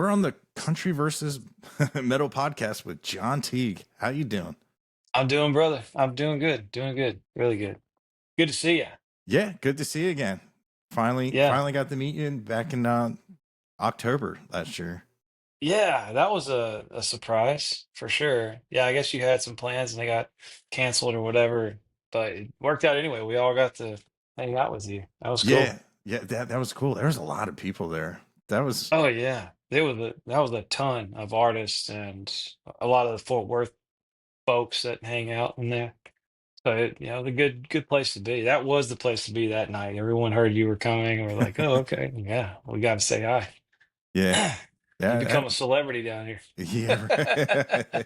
we're on the Country versus Metal podcast with John Teague. How you doing? I'm doing, brother. I'm doing good. Doing good. Really good. Good to see you. Yeah, good to see you again. Finally, Yeah. finally got to meet you back in October last year. Yeah, that was a surprise for sure. Yeah, I guess you had some plans and they got canceled or whatever, but it worked out anyway. We all got to hang out with you. That was cool. Yeah, yeah, that was cool. There was a lot of people there. That was Oh yeah. That was a ton of artists and a lot of the Fort Worth folks that hang out in there. So the good place to be. That was the place to be that night. Everyone heard you were coming and we're like, oh, okay, yeah, we got to say hi. yeah, You yeah, become a celebrity down here. yeah.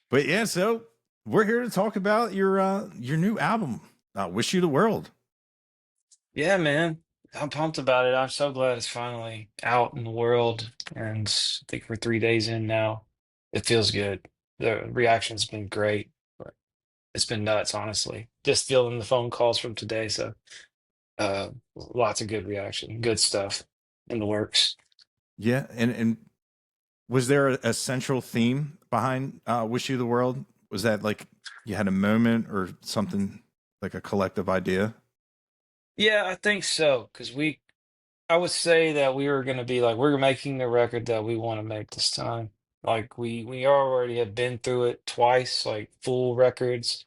But yeah, so we're here to talk about your new album, "Wish You the World." Yeah, man. I'm pumped about it. I'm so glad it's finally out in the world. And I think we're 3 days in now. It feels good. The reaction's been great. But it's been nuts, honestly. Just feeling the phone calls from today. So lots of good reaction, good stuff in the works. Yeah, and was there a central theme behind "Wish You the World"? Was that like you had a moment or something like a collective idea? Yeah, I think so. I would say that we were going to be like, we're making the record that we want to make this time. Like we already have been through it twice, like full records,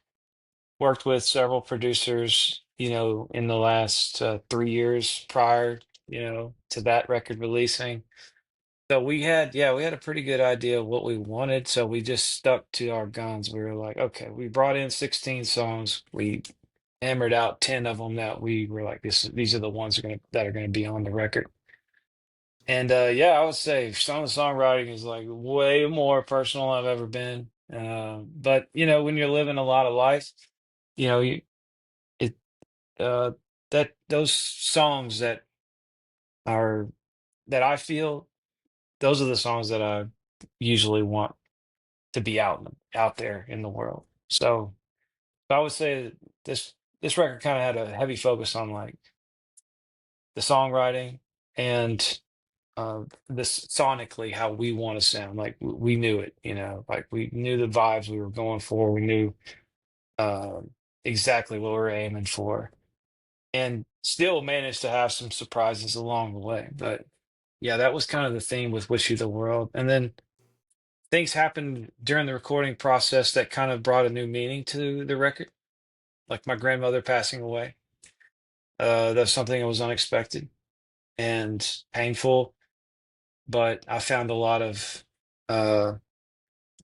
worked with several producers, in the last 3 years prior, to that record releasing. So we had a pretty good idea of what we wanted. So we just stuck to our guns. We were like, okay, we brought in 16 songs. We hammered out 10 of them that we were like, these are the ones that are gonna be on the record. And yeah, I would say some of the songwriting is like way more personal I've ever been. But when you're living a lot of life, you know, you it uh that those songs are that I feel, those are the songs that I usually want to be out there in the world. So I would say that this record kind of had a heavy focus on like the songwriting and this sonically how we want to sound. Like we knew it, like we knew the vibes we were going for. We knew uh, exactly what we were aiming for, and still managed to have some surprises along the way. But yeah, that was kind of the theme with "Wish You the World," and then things happened during the recording process that kind of brought a new meaning to the record, like my grandmother passing away. That's something that was unexpected and painful, but I found a lot of uh,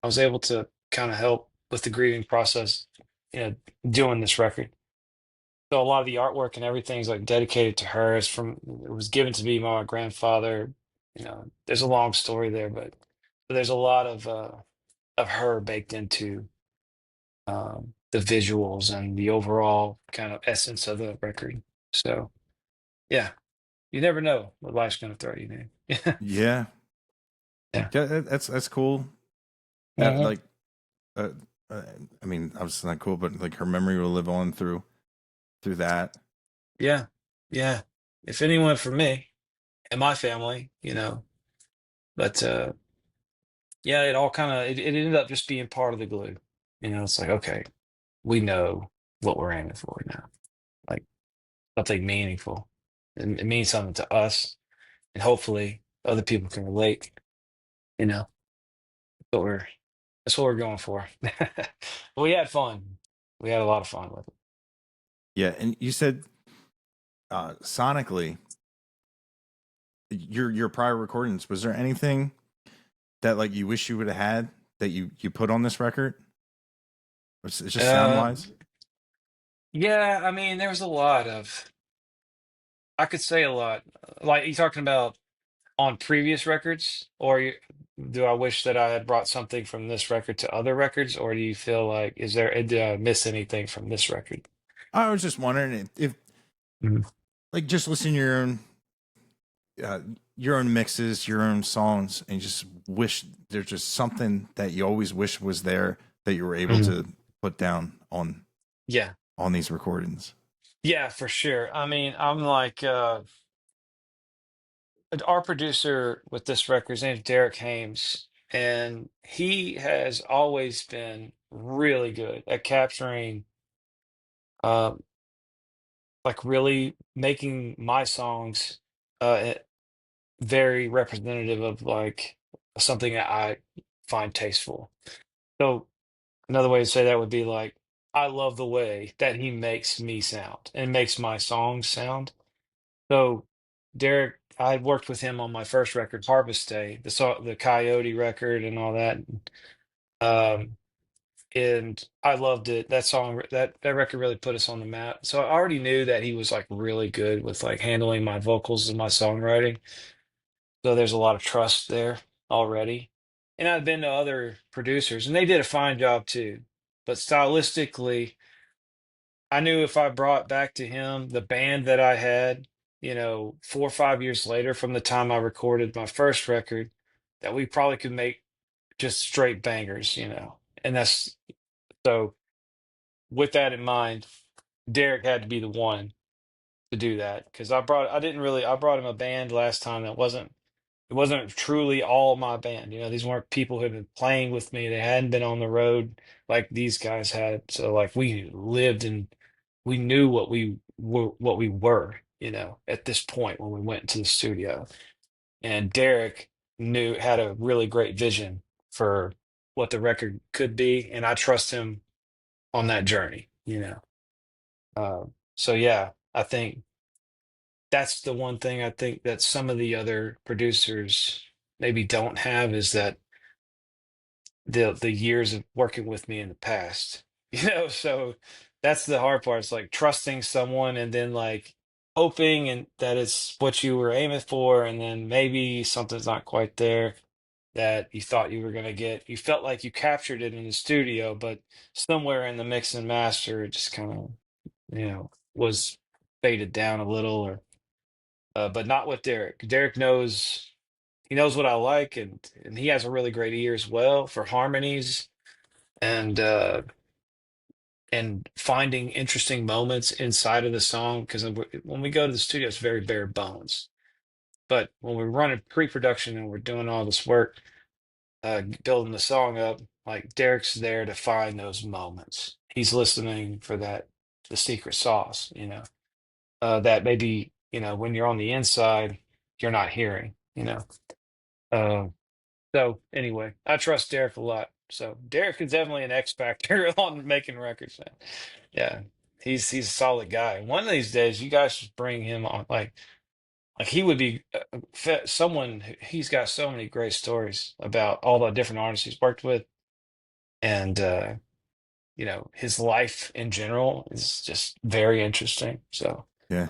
I was able to kind of help with the grieving process, you know, doing this record. So a lot of the artwork and everything is like dedicated to her. It was given to me by my grandfather. There's a long story there, but there's a lot of her baked into the visuals and the overall kind of essence of the record. So yeah, you never know what life's gonna throw you, man. Yeah, Yeah. yeah, that's cool. Mhm. Like, uh, uh, I mean, obviously not cool, but like her memory will live on through that. Yeah. Yeah. If anyone for me and my family, but yeah, it all kind of it ended up just being part of the glue. It's like, okay, we know what we're aiming for now. Like something meaningful. It means something to us, and hopefully other people can relate, you know. But that's what we're going for. We had fun. We had a lot of fun with it. Yeah, and you said sonically, your prior recordings. Was there anything that like you wish you would have had that you put on this record? It's just sound Uh, wise. yeah, I mean, there was a lot of, I could say a lot. Like you talking about on previous records, or do I wish that I had brought something from this record to other records, or do you feel like did I miss anything from this record? I was just wondering if Mhm. like just listen to uh, your own mixes, your own songs, and just wish there's just something that you always wish was there that you were able Mhm. to put down Yeah, on these recordings. yeah, for sure. I mean, I'm like, our producer with this record, his name's Derek Hames, and he has always been really good at capturing, uh, like really making my songs very representative of like something that I find tasteful. So another way to say that would be like, I love the way that he makes me sound and makes my songs sound. So Derek, I worked with him on my first record, Harvest Day, the Coyote record and all that. Um, and I loved it. That song, that record really put us on the map. So I already knew that he was like really good with like handling my vocals and my songwriting. So there's a lot of trust there already. And I've been to other producers, and they did a fine job too. But stylistically, I knew if I brought back to him the band that I had, 4 or 5 years later from the time I recorded my first record, that we probably could make just straight bangers. And that's so with that in mind, Derek had to be the one to do that because I brought him a band last time that it wasn't truly all my band. These weren't people who had been playing with me. They hadn't been on the road like these guys had. So like we lived and we knew what we were, at this point when we went into the studio. And Derek had a really great vision for what the record could be, and I trust him on that journey. So yeah, I think that's the one thing I think that some of the other producers maybe don't have is that the years of working with me in the past. So that's the hard part. It's like trusting someone and then like hoping and that it's what you were aiming for, and then maybe something's not quite there that you thought you were gonna get. You felt like you captured it in the studio, but somewhere in the mix and master, it just kind of, was faded down a little, or but not with Derek. Derek knows he knows what I like, and he has a really great ear as well for harmonies and finding interesting moments inside of the song. Because when we go to the studio, it's very bare bones. But when we're running pre-production and we're doing all this work, building the song up, like Derek's there to find those moments. He's listening for the secret sauce, that maybe, when you're on the inside, you're not hearing. Uh, So anyway, I trust Derek a lot. So Derek is definitely an X factor on making records, man. Yeah, he's a solid guy. One of these days, you guys should bring him on. Like he would be someone. He's got so many great stories about all the different artists he's worked with, and his life in general is just very interesting. So Yeah.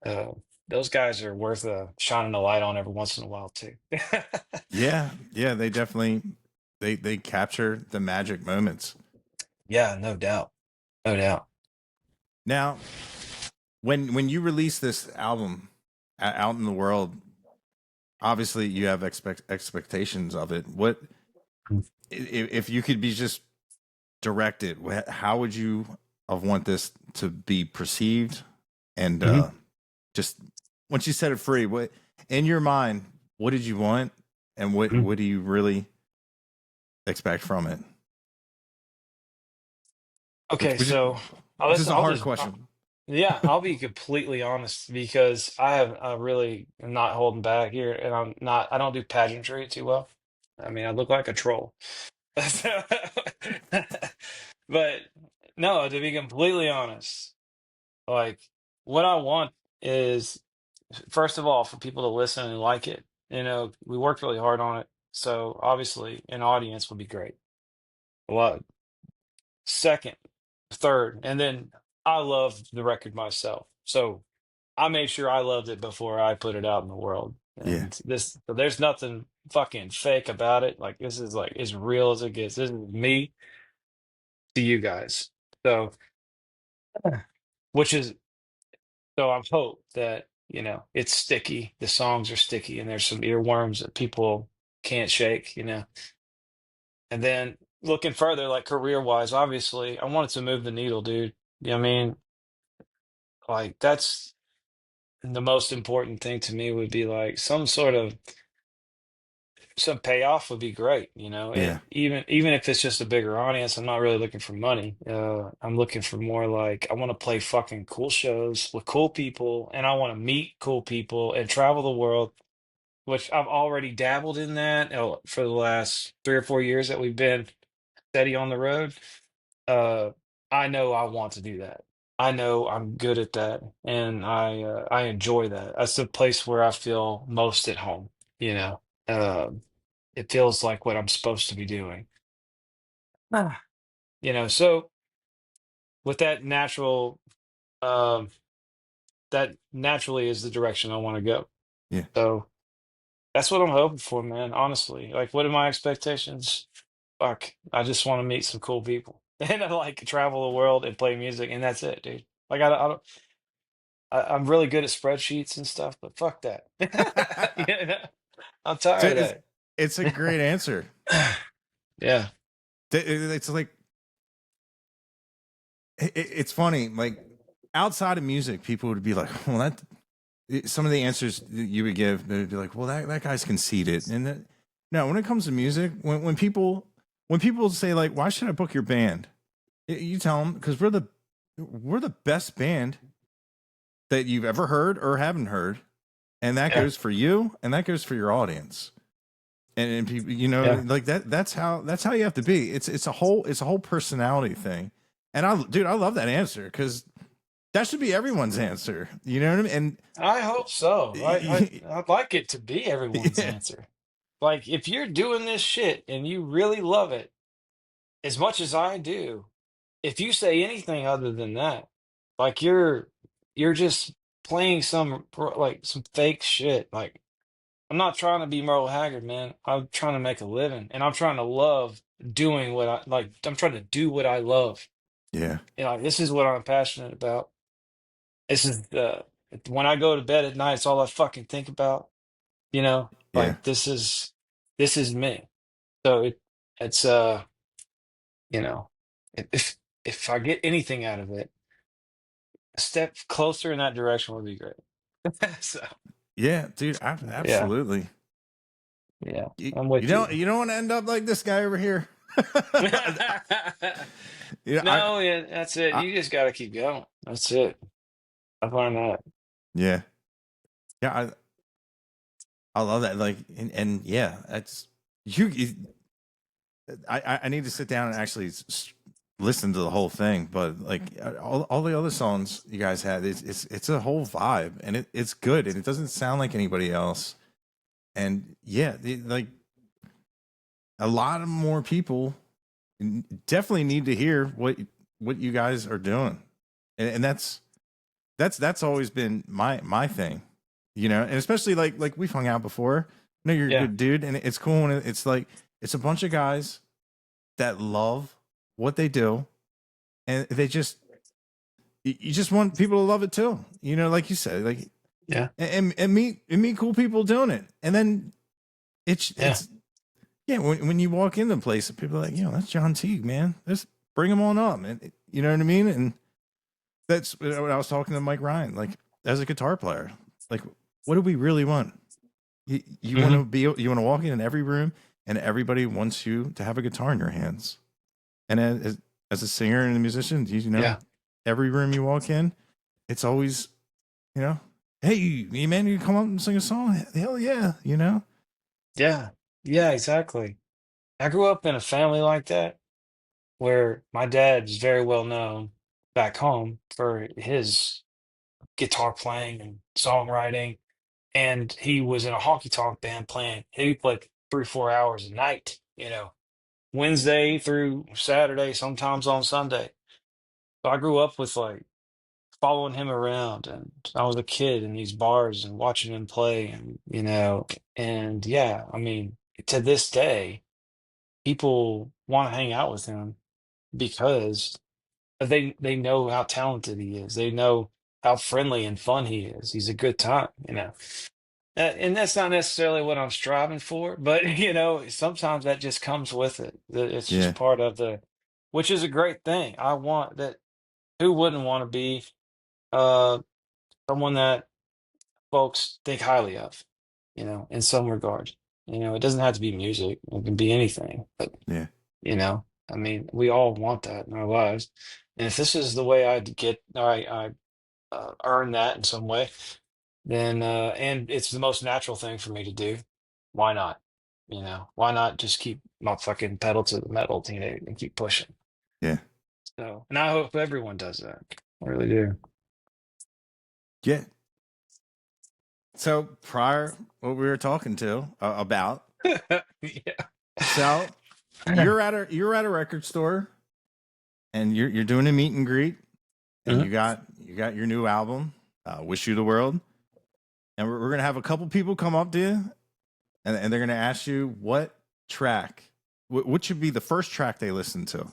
uh, those guys are worth shining a light on every once in a while too. Yeah. Yeah. They definitely they capture the magic moments. Yeah, no doubt, no doubt. Now, when you release this album out in the world, obviously you have expectations of it. What if you could be just directed? How would you have want this to be perceived? And Mhm, just once you set it free, what in your mind, what did you want, and what mhm. what do you really expect from it? Which Okay, which is so I'll which is just, a I'll hard just, question. yeah, I'll be completely honest because I really am not holding back here, and I don't do pageantry too well. I mean, I look like a troll. So- But no, to be completely honest, like what I want is, first of all, for people to listen and like it. We worked really hard on it, so obviously an audience would be great. Well, second, third, and then I loved the record myself. So I made sure I loved it before I put it out in the world. Yeah, And so there's nothing fucking fake about it. Like this is like as real as it gets. This is me to you guys. So, which is so I hope that, it's sticky. The songs are sticky and there's some earworms that people can't shake. And then looking further, like career wise, obviously, I wanted to move the needle, dude. You know what I mean? Like the most important thing to me would be like some payoff would be great, you know. Yeah. And even if it's just a bigger audience, I'm not really looking for money. I'm looking for more like I want to play fucking cool shows with cool people, and I want to meet cool people and travel the world, which I've already dabbled in that for the last 3 or 4 years that we've been steady on the road. uh, I know I want to do that. I know I'm good at that, and I enjoy that. That's the place where I feel most at home. You know, it feels like what I'm supposed to be doing. Ah. You know, so with um, that naturally is the direction I want to go. Yeah. So that's what I'm hoping for, man. Honestly, like, what are my expectations? Fuck, I just want to meet some cool people and I like travel the world and play music, and that's it, dude. Like, I don't. I'm really good at spreadsheets and stuff, but fuck that. You know, I'm So tired of it's a great answer. that. Yeah, It's like it's funny. Like outside of music, people would be like, "Well, that." Some of the answers that you would give, they'd be like, "Well, that guy's conceited." And no, when it comes to music, when people say like, "Why should I book your band?" You tell them because we're the best band that you've ever heard or haven't heard, and that yeah, goes for you, and that goes for your audience. And people, yeah, like that. That's how you have to be. It's a whole personality thing. And I love that answer because that should be everyone's answer. You know what I mean? I hope so. And I'd like it to be everyone's yeah, answer. Like, if you're doing this shit and you really love it as much as I do, if you say anything other than that, like you're just playing like some fake shit. Like, I'm not trying to be Merle Haggard, man. I'm trying to make a living, and I'm trying to love doing what I like. I'm trying to do what I love. yeah, You know, this is what I'm passionate about. This is when I go to bed at night, it's all I fucking think about. You know, yeah, like this is me. So it's you know, if I get anything out of it, a step closer in that direction would be great. So yeah, dude, yeah, absolutely. yeah, You, I'm you with don't you. you don't want to end up like this guy over here. you know, I, No, yeah, that's it. I You just got to keep going. That's it. I've learned that. yeah, yeah, I love that. Like, and yeah, that's you. I need to sit down and actually listen to the whole thing. But like all the other songs you guys had, it's a whole vibe, and it's good, and it doesn't sound like anybody else. And yeah, like a lot of more people definitely need to hear what you guys are doing, and that's always been my thing, and especially like we've hung out before. I know you're a Yeah, good dude, and it's cool when it's like it's a bunch of guys that love what they do, and they just you just want people to love it too. Like you said, like yeah, and meet cool people doing it, and then yeah, it's yeah. When you walk into a place, people are like, that's John Teague, man. Just bring him on up, and you know what I mean. And that's what I was talking to Mike Ryan, like as a guitar player, like what do we really want? You want hmm, to you want to walk in every room, and everybody wants you to have a guitar in your hands. And as a singer and a musician, yeah, every room you walk in, it's always, you know, hey, man, you come up and sing a song. Hell yeah. yeah, yeah. Exactly. I grew up in a family like that where my dad is very well known back home for his guitar playing and songwriting, and he was in a honky tonk band playing. He played 3 or 4 hours a night. You know, Wednesday through Saturday, sometimes on Sunday. So I grew up with like following him around, and I was a kid in these bars and watching him play, and and yeah, I mean, to this day, people want to hang out with him because they know how talented he is. They know how friendly and fun he is. He's a good time. And that's not necessarily what I'm striving for, but sometimes that just comes with it. It's just Yeah. part of which is a great thing. I want that. Who wouldn't want to be uh someone that folks think highly of, in some regard. It doesn't have to be music, it can be anything, but Yeah. I mean, we all want that in our lives. And if this is the way I earn that in some way, then and it's the most natural thing for me to do. Why not? Why not just keep my fucking pedal to the metal, and keep pushing? Yeah. So, and I hope everyone does that. I really do. Yeah. So prior, what we were talking to about. So Yeah. you're at a record store, and you're doing a meet and greet, and Mhm. you got your new album, "Wish You the World," and we're gonna have a couple people come up to you, and they're gonna ask you what track, what should be the first track they listen to.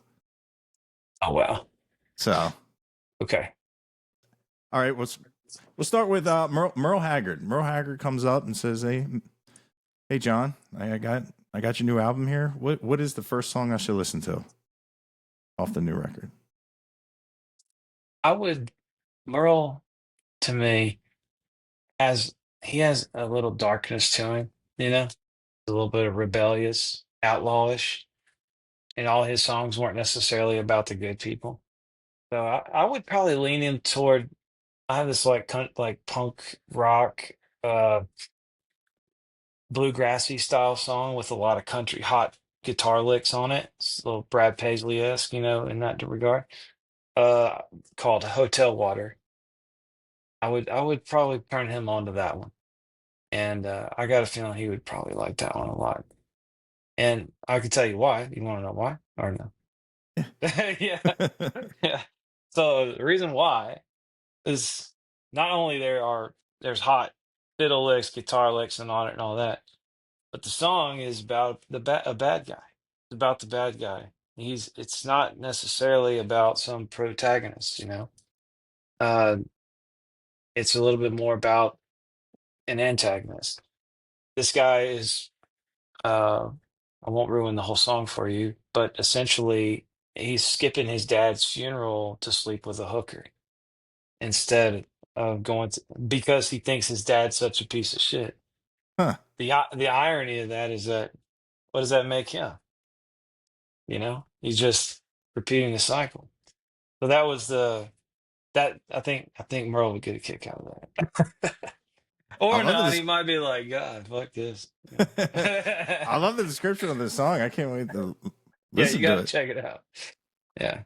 Oh wow. So, Okay. all right, we'll start with Merle Haggard. Merle Haggard comes up and says, "Hey, John, I got your new album here. What is the first song I should listen to off the new record?" I would Merle to me has he has a little darkness to him, a little bit of rebellious, outlawish, and all his songs weren't necessarily about the good people. So I would probably lean him toward. I have this like punk rock, uh, bluegrassy style song with a lot of country hot guitar licks on it. It's a little Brad Paisley esque, in that regard. Uh, Called Hotel Water. I would probably turn him on to that one, and I got a feeling he would probably like that one a lot. And I can tell you why. You want to know why or no? Yeah, yeah. So the reason why is not only there's hot fiddle licks, guitar licks, and on it and all that, but the song is about a bad guy. It's about the bad guy. It's not necessarily about some protagonist, Uh, it's a little bit more about an antagonist. This guy is uh I won't ruin the whole song for you, but essentially he's skipping his dad's funeral to sleep with a hooker instead of because he thinks his dad's such a piece of shit. Huh. The irony of that is that what does that make him? He's just repeating the cycle. So that was the that I think Merle would get a kick out of that. I Or love not, this. he might be like, God, fuck this. I love the description of this song. I can't wait to Yeah, you listen got to to it. check it out. Yeah.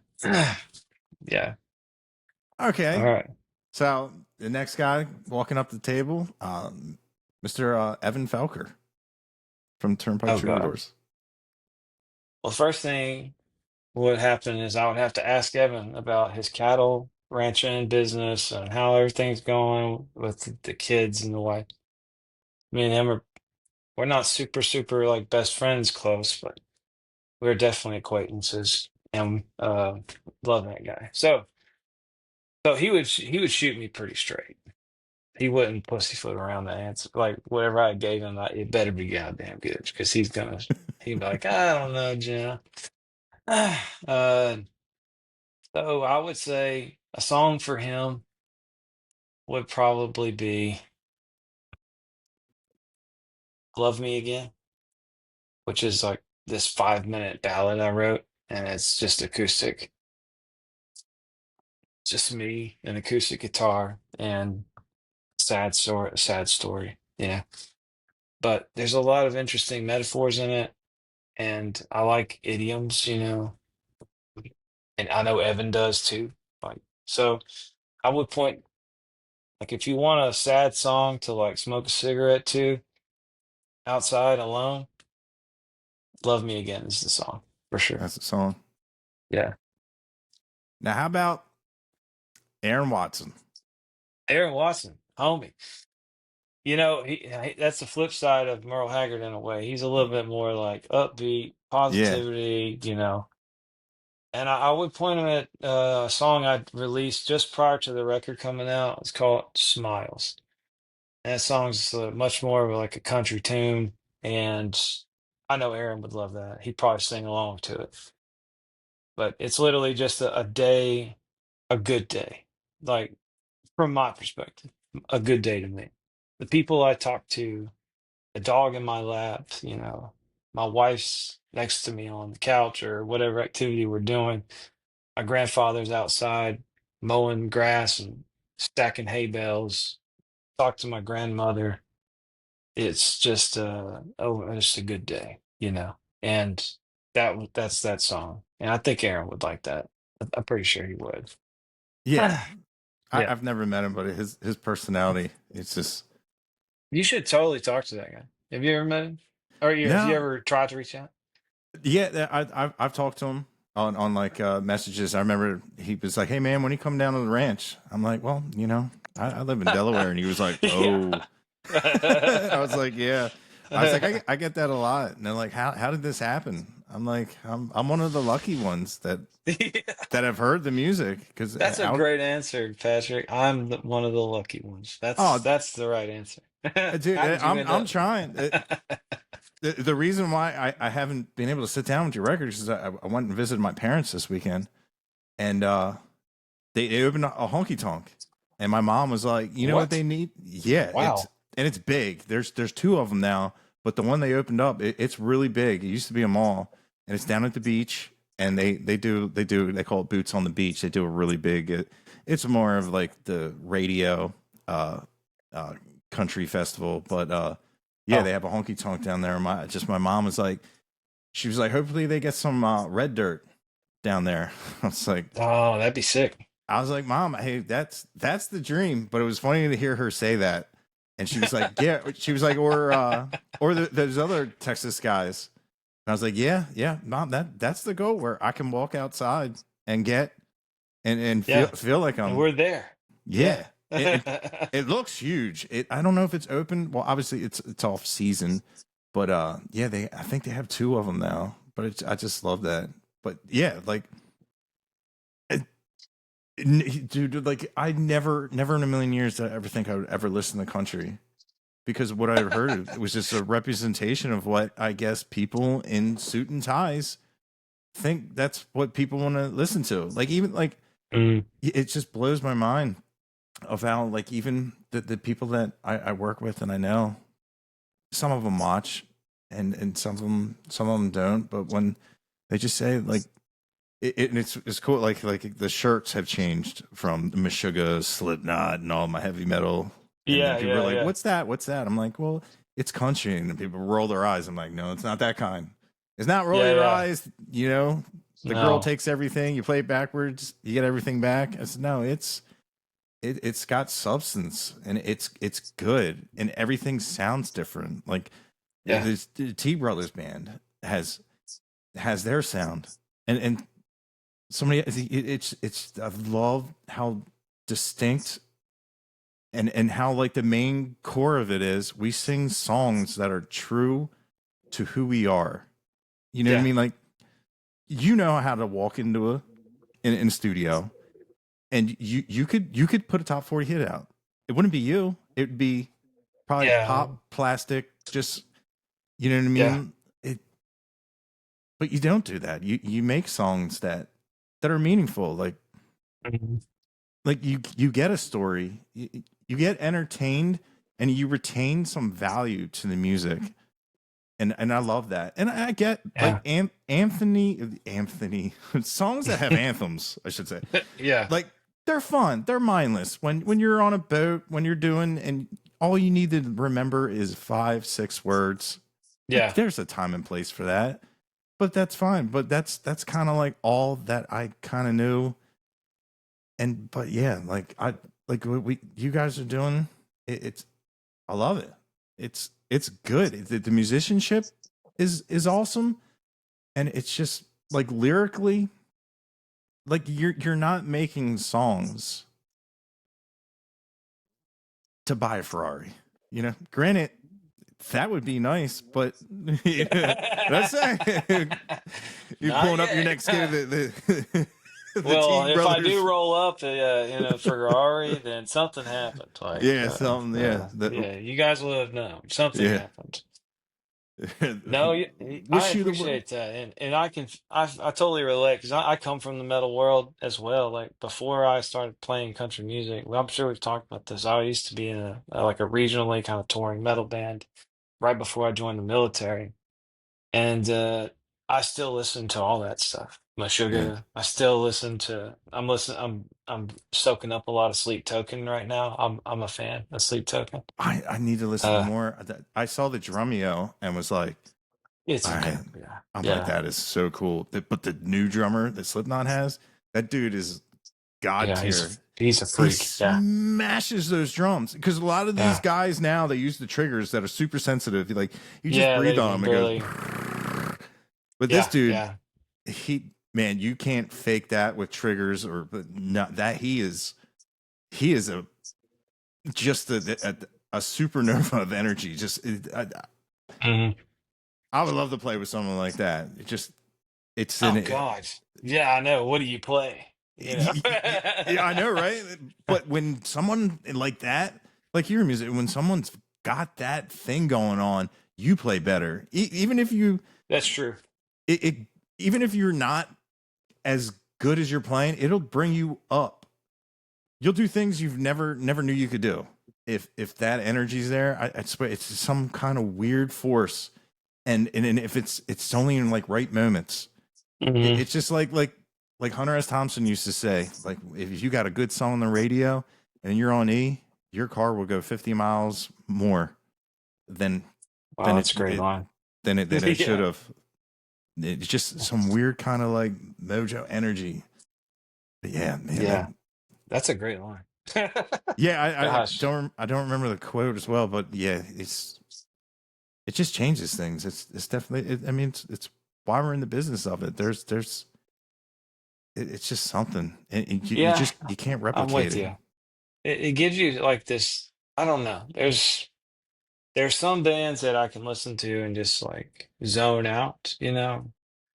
Yeah. All Okay. right. So the next guy walking up the table, Mr. Evan Felker from Turnpike Oh God. Troubadours. Well, first thing would happen is I would have to ask Evan about his cattle ranching business and how everything's going with the kids and the wife. Me and him we're not super, super like best friends close, but we're definitely acquaintances and love that guy. So he would shoot me pretty straight. He wouldn't pussyfoot around the answer. Like whatever I gave him, it better be goddamn good because he'd be like, I don't know, Jenna. Uh, so I would say a song for him would probably be "Love Me Again," which is like this 5-minute ballad I wrote, and it's just acoustic, just me, an acoustic guitar, and sad story. Yeah, but there's a lot of interesting metaphors in it, and I like idioms, and I know Evan does too. Like, so I would point like if you want a sad song to like smoke a cigarette to outside alone, "Love Me Again" is the song for sure. That's the song. Yeah. Now, how about Aaron Watson? Aaron Watson, homie. That's the flip side of Merle Haggard in a way. He's a little bit more like upbeat, Yeah, positivity, And I would point him at a song I released just prior to the record coming out. It's called "Smiles." And that song's much more of like a country tune, and I know Aaron would love that. He'd probably sing along to it. But it's literally just a day, a good day, like from my perspective, a good day to me. the people I talk to, the dog in my lap, my wife's next to me on the couch or whatever activity we're doing. My grandfather's outside mowing grass and stacking hay bales. Talk to my grandmother. It's just a good day. And that's that song. And I think Aaron would like that. I'm pretty sure he would. Yeah, Yeah. I've never met him, but his personality, it's just You should totally talk to that guy. Have you ever met him? Or have you no. ever tried to reach out? Yeah, I've talked to him on like messages. I remember he was like, "Hey man, when you come down to the ranch?" I'm like, "Well, I live in Delaware," and he was like, Yeah. "Oh." I was like, "Yeah." I was like, I get that a lot, and they're like, "How did this happen?" I'm like, I'm one of the lucky ones Yeah. that have heard the music because That's a out. great answer, Patrick. I'm one of the lucky ones. That's Oh, that's the right answer. dude, How did you end I'm up? trying. The reason why I haven't been able to sit down with your records is I went and visited my parents this weekend, and they opened a honky tonk, and my mom was like, "You know what What? they need? Yeah, Wow. it's big. There's two of them now, but the one they opened up, it's really big. It used to be a mall, and it's down at the beach, and they call it Boots on the Beach. They do a really big. It's more of like the radio, uh, uh, country festival, but yeah, they Oh, have a honky tonk down there. My mom was like, she was like, hopefully they get some red dirt down there. I was like, oh, that'd be sick. Mom, hey, that's the dream. But it was funny to hear her say that, and she was like, yeah, she was like, or those other Texas guys. And I was like, yeah, Mom, that's the goal where I can walk outside and get and Yeah, feel like and I'm we're there. Yeah. yeah. It looks huge. I don't know if it's open. Well, obviously it's off season, but yeah, I think they have two of them now. But I just love that. But yeah, like dude, like I never in a million years did I ever think I would ever listen to country because what I heard it was just a representation of what I guess people in suit and ties think that's what people want to listen to. Like even like Mm, it just blows my mind of how like even the people that I work with and I know some of them watch and some of them don't. But when they just say like it's cool. Like the shirts have changed from the Meshuggah, Slipknot, and all my heavy metal. And then yeah, people are yeah, like, yeah. "What's that? What's that?" I'm like, "Well, it's country." And then people roll their eyes. I'm like, "No, it's not that kind. It's not roll Yeah, your yeah. eyes. You know, the girl No. takes everything. You play it backwards. You get everything back." I said, "No, it's got substance and it's good and everything sounds different. Like Yeah. the T Brothers band has their sound and somebody it's I love how distinct and how like the main core of it is we sing songs that are true to who we are. You know what I Yeah. mean? Like you know how to walk into in a studio and you could put a top 40 hit out. It wouldn't be you. It would be probably Yeah. pop plastic just you know what I Yeah. mean? It but you don't do that. You make songs that are meaningful. Mhm. Like you get a story, you get entertained, and you retain some value to the music, and I love that. And I get like Yeah. Anthony songs that have anthems, I should say. Yeah. Like they're fun, they're mindless. When you're on a boat, when you're doing, and all you need to remember is 5-6 words. Like Yeah. there's a time and place for that, but that's fine. But that's kind of like all that I kind of knew and but yeah, like I like what we you guys are doing. It's I love it. It's good. The musicianship is awesome, and it's just like lyrically, like you're not making songs to buy a Ferrari. You know, granted, that would be nice, but that's you Not pulling up your yet. next kid, the Well, Teague if I do brothers. roll up in a Ferrari, then something happened. Yeah, something. Yeah, yeah, you guys will have known something yeah. happened. No, I Wish you the world. appreciate that, and I totally relate because I come from the metal world as well. Like before I started playing country music, well, I'm sure we've talked about this. I used to be in like a regionally kind of touring metal band right before I joined the military, and I still listen to all that stuff. My Yeah. sugar, I still listen to. I'm listening. I'm soaking up a lot of Sleep Token right now. I'm a fan of Sleep Token. I need to listen to Uh, more. I saw the Drumeo and was like, it's all right. incredible. Yeah, I'm like, yeah, that is so cool. But the new drummer that Slipknot has, that dude is god yeah. tier. He's a He freak. Yeah. smashes those drums because a lot of these Yeah. guys now they use the triggers that are super sensitive. Like you just Yeah, breathe they on can them, it goes. barely. But this Yeah, dude, yeah. he man, you can't fake that with triggers or but not that he is a just a supernova of energy. Just Hmm. I would love to play with someone like that. It just it's Oh an God. Yeah, I know. What do you play? You know. yeah, I know, right? But when someone like that, like your music, when someone's got that thing going on, you play better. Even if you, That's true. it, even if you're not as good as you're playing, it'll bring you up. You'll do things you've never knew you could do. If that energy's there, I swear it's some kind of weird force, and if it's only in like right moments, Hmm. it's just like Hunter S. Thompson used to say, like if you got a good song on the radio and you're on E, your car will go 50 miles more than Wow, than that's a great line. than it should Yeah. have. It's just some weird kind of like mojo energy. But yeah, man, that Yeah. That's a great line. yeah, Gosh. I don't remember the quote as well, but yeah, it just changes things. It's definitely I mean it's why we're in the business of it. It's just something, and you Yeah, just you can't I'm replicate with it. you. It gives you like this, I don't know. There's some bands that I can listen to and just like zone out, you know.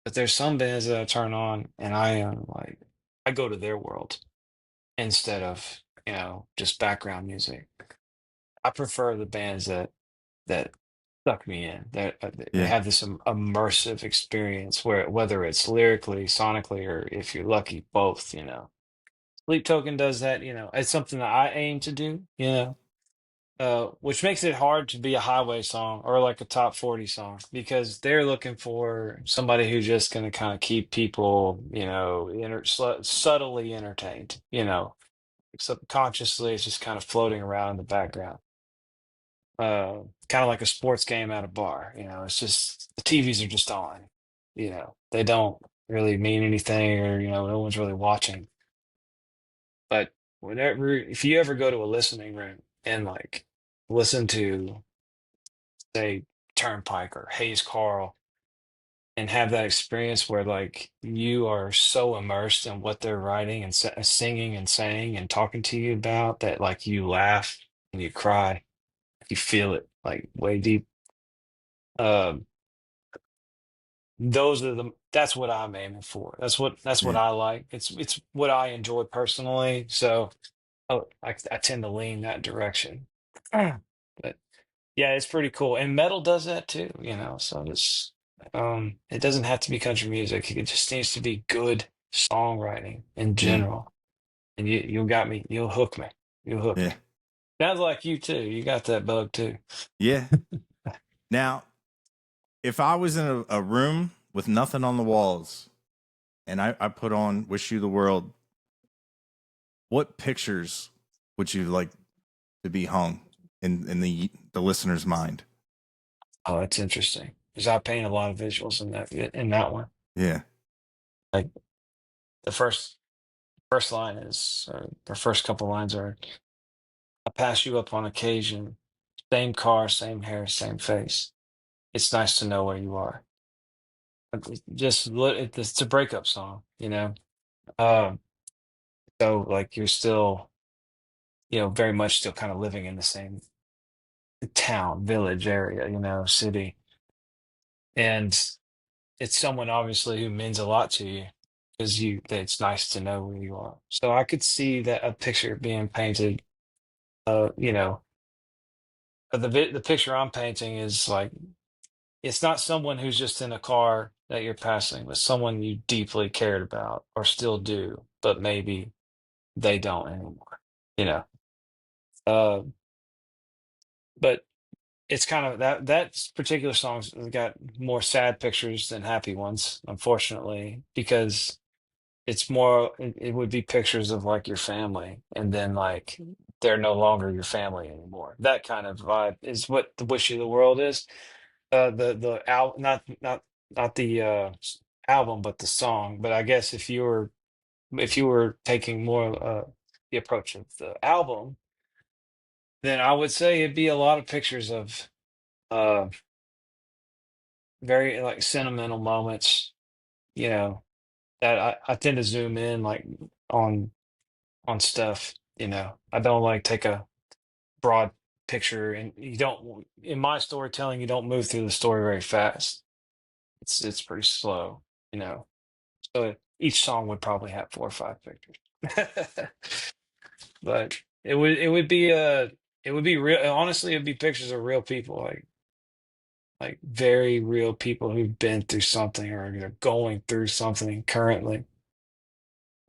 But there's some bands that I turn on and I am like I go to their world instead of, just background music. I prefer the bands that suck me in, that Yeah, have this immersive experience where whether it's lyrically, sonically, or if you're lucky, both, you know. Sleep Token does that, it's something that I aim to do, which makes it hard to be a highway song or like a top 40 song because they're looking for somebody who's just going to kind of keep people, subtly entertained, subconsciously it's just kind of floating around in the background. Kind of like a sports game at a bar, it's just the TVs are just on, they don't really mean anything or, no one's really watching. But if you ever go to a listening room and like listen to, say, Turnpike or Hayes Carl and have that experience where like you are so immersed in what they're writing and singing and saying and talking to you about that like you laugh and you cry, you feel it like way deep. Um, that's what I'm aiming for. That's what yeah, I like. It's what I enjoy personally. So I tend to lean that direction. But yeah, it's pretty cool. And metal does that too, So it doesn't have to be country music. It just needs to be good songwriting in yeah, general. And you got me. You'll hook me. You'll hook yeah, me. Sounds like you too. You got that bug too. yeah. Now, if I was in a room with nothing on the walls and I put on "Wish You the World," what pictures would you like to be hung in the listener's mind? Oh, that's interesting. Because I paint a lot of visuals in that one. Yeah, Like the first line is, or the first couple lines are, "I pass you up on occasion. Same car, same hair, same face. It's nice to know where you are." It's a breakup song, Um, so like you're still, very much still kind of living in the same town, village area, city, and it's someone obviously who means a lot to you because that it's nice to know where you are. So I could see that a picture being painted, uh, you know, the picture I'm painting is like it's not someone who's just in a car that you're passing, but someone you deeply cared about or still do, but maybe they don't anymore, you know. Uh, but it's kind of that particular song's got more sad pictures than happy ones, unfortunately, because it's more it would be pictures of like your family, and then like they're no longer your family anymore. That kind of vibe is what the Wish You the World is. The al not the album, but the song. But I guess if you were taking more the approach of the album, then I would say it'd be a lot of pictures of uh very like sentimental moments, you know, that I tend to zoom in like on on stuff, you know. I don't like take a broad picture, and you don't in my storytelling you don't move through the story very fast. It's pretty slow, you know. So each song would probably have 4 or 5 pictures. But it would be real, honestly it'd be pictures of real people, like very real people who've been through something or they're going through something currently,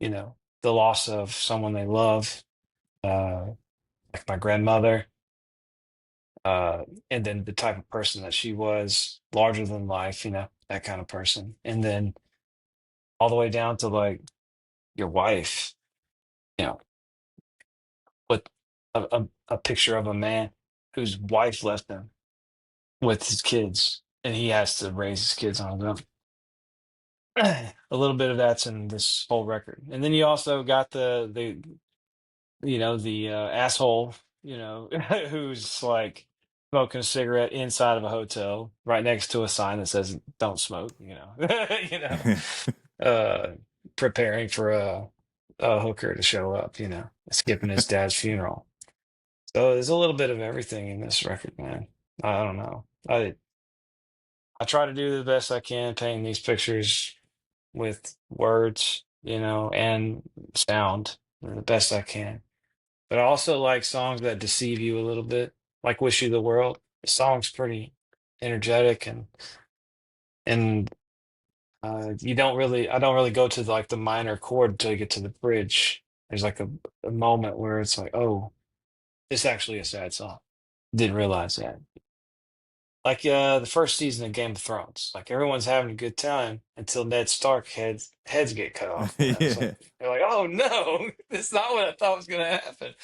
you know, the loss of someone they love, uh, like my grandmother, uh, and then the type of person that she was, larger than life, you know, that kind of person. And then all the way down to like your wife, you know, with a picture of a man whose wife left him with his kids, and he has to raise his kids on his own. A little bit of that's in this whole record, and then you also got the you know the asshole, you know, who's like smoking a cigarette inside of a hotel right next to a sign that says "Don't smoke," you know, you know, uh, preparing for a hooker to show up, you know, skipping his dad's funeral. So there's a little bit of everything in this record, man. I don't know. I try to do the best I can painting these pictures with words, you know, and sound the best I can. But I also like songs that deceive you a little bit, like "Wish You the World." The song's pretty energetic, and you don't really I don't really go to like the minor chord until you get to the bridge. There's like a moment where it's like, oh, it's actually a sad song. Didn't realize that. Like the first season of Game of Thrones, like everyone's having a good time until Ned Stark heads get cut off. You know, it's like Yeah. they're like, oh no, that's not what I thought was gonna happen.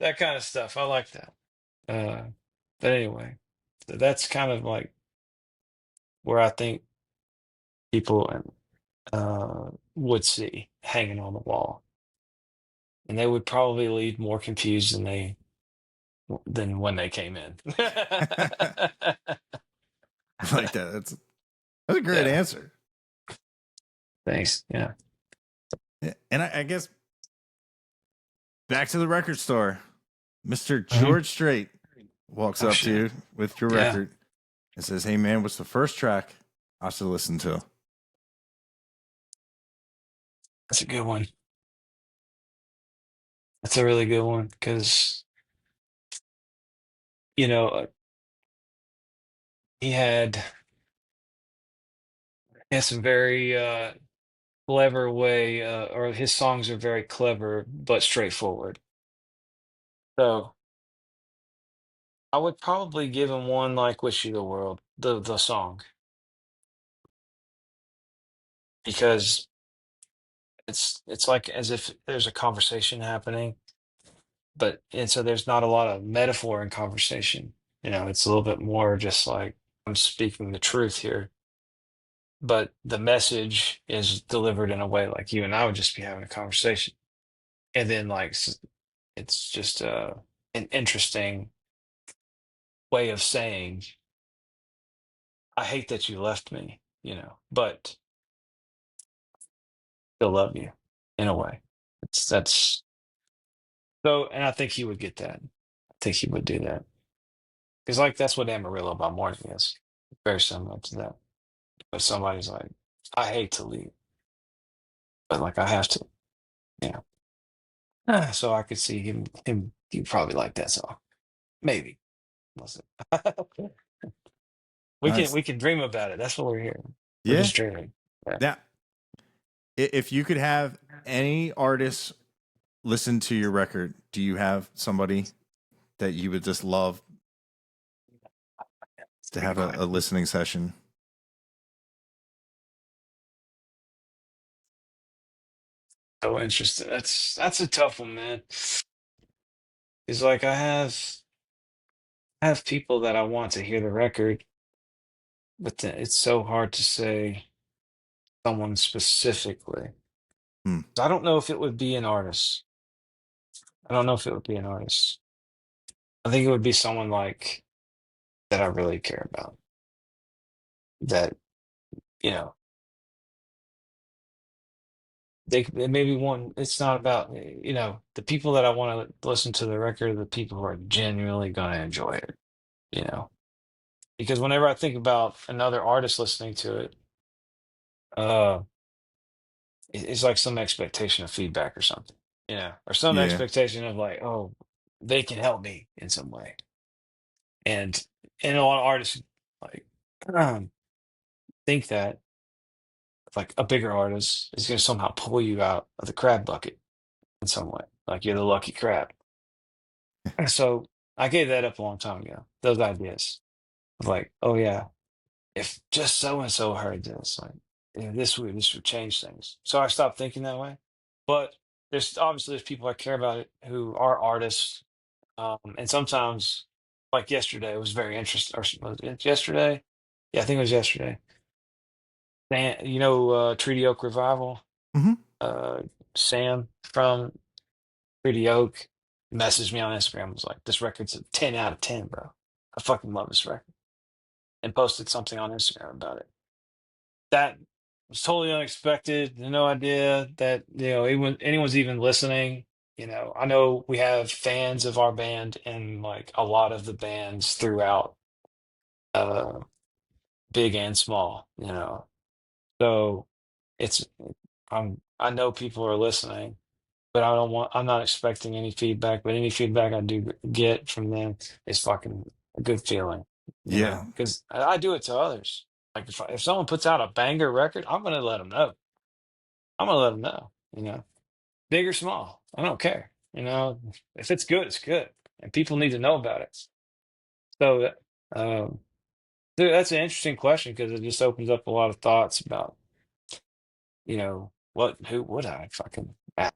That kind of stuff. I like that. Uh, but anyway, so that's kind of like where I think people would see hanging on the wall, and they would probably leave more confused than when they came in. I like that. That's a great Yeah, answer. thanks. Yeah. Yeah. And I guess back to the record store. Mr. Mhm. George Strait walks Oh up to shit. you with your Yeah, record and says, "Hey man, what's the first track I should listen to?" that's a good one. That's a really good one because you know he had he has some very clever way, or his songs are very clever but straightforward. So I would probably give him one like "Wish You the World," the song, because it's like as if there's a conversation happening, but and so there's not a lot of metaphor in conversation. You know, it's a little bit more just like I'm speaking the truth here, but the message is delivered in a way like you and I would just be having a conversation. And then like it's just an interesting way of saying I hate that you left me, you know, but still love you in a way. It's that's so, and I think he would get that. I think he would do that because like that's what Amarillo by Morning is. Very similar to that. But somebody's like, I hate to leave, but like I have to, you know. So I could see him he probably like that song. Maybe. Listen. Nice. we can dream about it. That's what we're here. We're Yeah. just dreaming. Yeah. Now, if you could have any artist listen to your record, do you have somebody that you would just love to have a listening session? So interesting. That's a tough one, man. It's like I have people that I want to hear the record, but it's so hard to say someone specifically. Hmm. I don't know if it would be an artist. I don't know if it would be an artist. I think it would be someone like that I really care about. That, you know, they maybe one. It's not about, the people that I want to listen to the record are the people who are genuinely going to enjoy it. You know, because whenever I think about another artist listening to it, uh, it's like some expectation of feedback or something, or some Yeah. expectation of like, oh, they can help me in some way. And a lot of artists like um, think that like a bigger artist is going to somehow pull you out of the crab bucket in some way, like you're the lucky crab. And so I gave that up a long time ago. Those ideas of like, oh yeah, if just so and so heard this, like this would change things. So I stopped thinking that way. But there's people I care about it who are artists, and sometimes, like yesterday, it was very interesting. Or was it yesterday? Yeah, I think it was yesterday. Treaty Oak Revival. Hmm. Uh, Sam from Treaty Oak messaged me on Instagram. Was like, "This record's a 10 out of 10, bro. I fucking love this record," and posted something on Instagram about it. That was totally unexpected. No idea that anyone's even listening. I know we have fans of our band and like a lot of the bands throughout, uh, big and small. So it's I know people are listening, but I'm not expecting any feedback. But any feedback I do get from them is fucking a good feeling. Yeah. Because I do it to others. Like if someone puts out a banger record, I'm gonna let them know. I'm gonna let them know, big or small. I don't care. If it's good, it's good, and people need to know about it. So, um, dude, that's an interesting question because it just opens up a lot of thoughts about, who would I fucking ask,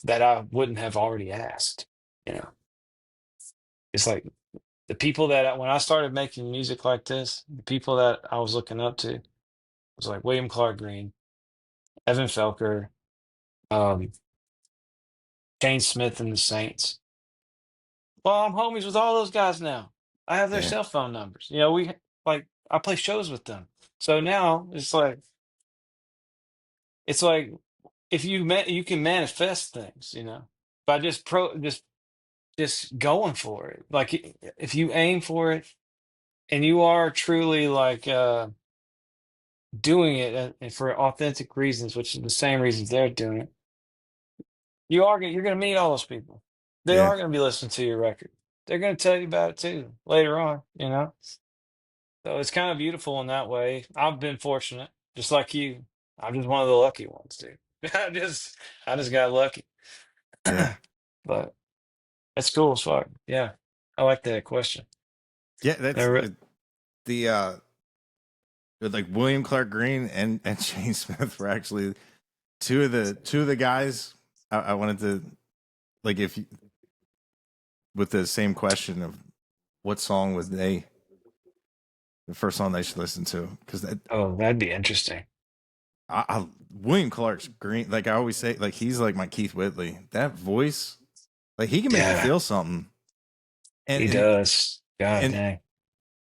that I wouldn't have already asked. You know, it's like the people when I started making music like this, the people that I was looking up to was like William Clark Green, Evan Felker, um, Kane Smith and the Saints. Well, I'm homies with all those guys now. I have their Yeah. cell phone numbers. I play shows with them. So now it's like if you can manifest things, by just going for it. Like if you aim for it and you are truly like doing it and for authentic reasons, which is the same reasons they're doing it, you're gonna meet all those people. They Yeah. are gonna be listening to your record. They're gonna tell you about it too later on. So it's kind of beautiful in that way. I've been fortunate, just like you. I'm just one of the lucky ones, dude. I just got lucky. Yeah. But that's cool as fuck. Yeah. I like that question. Yeah. That's Never, the like William Clark Green and Shane Smith were actually two of the guys I wanted to like if you, with the same question of what song was the first song they should listen to because oh, that'd be interesting. William Clark's Green, like I always say, like he's like my Keith Whitley. That voice, like he can make you Yeah, feel something, and he and does. God and, dang.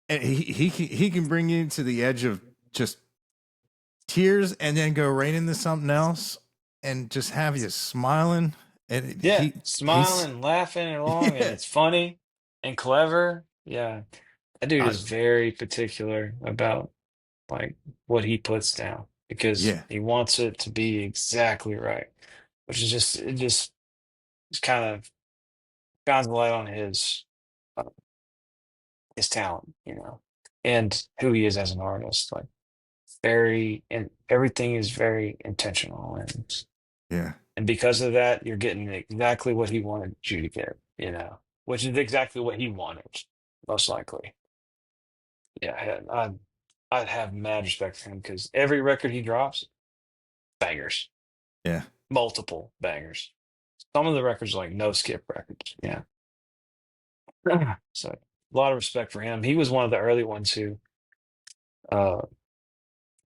and he can bring you to the edge of just tears, and then go right into something else, and just have you smiling. And Yeah. he's Smiling, laughing along, and yeah, it's funny and clever. Yeah. That dude I, is very particular about like what he puts down because yeah, he wants it to be exactly right, which is just kind of shines a light on his talent. and who he is as an artist. Like very, and everything is very intentional, Yeah. and because of that, you're getting exactly what he wanted you to get. Which is exactly what he wanted, most likely. Yeah, I'd have mad respect for him because every record he drops, bangers, Yeah. multiple bangers. Some of the records are like no skip records. Yeah. So a lot of respect for him. He was one of the early ones who, uh,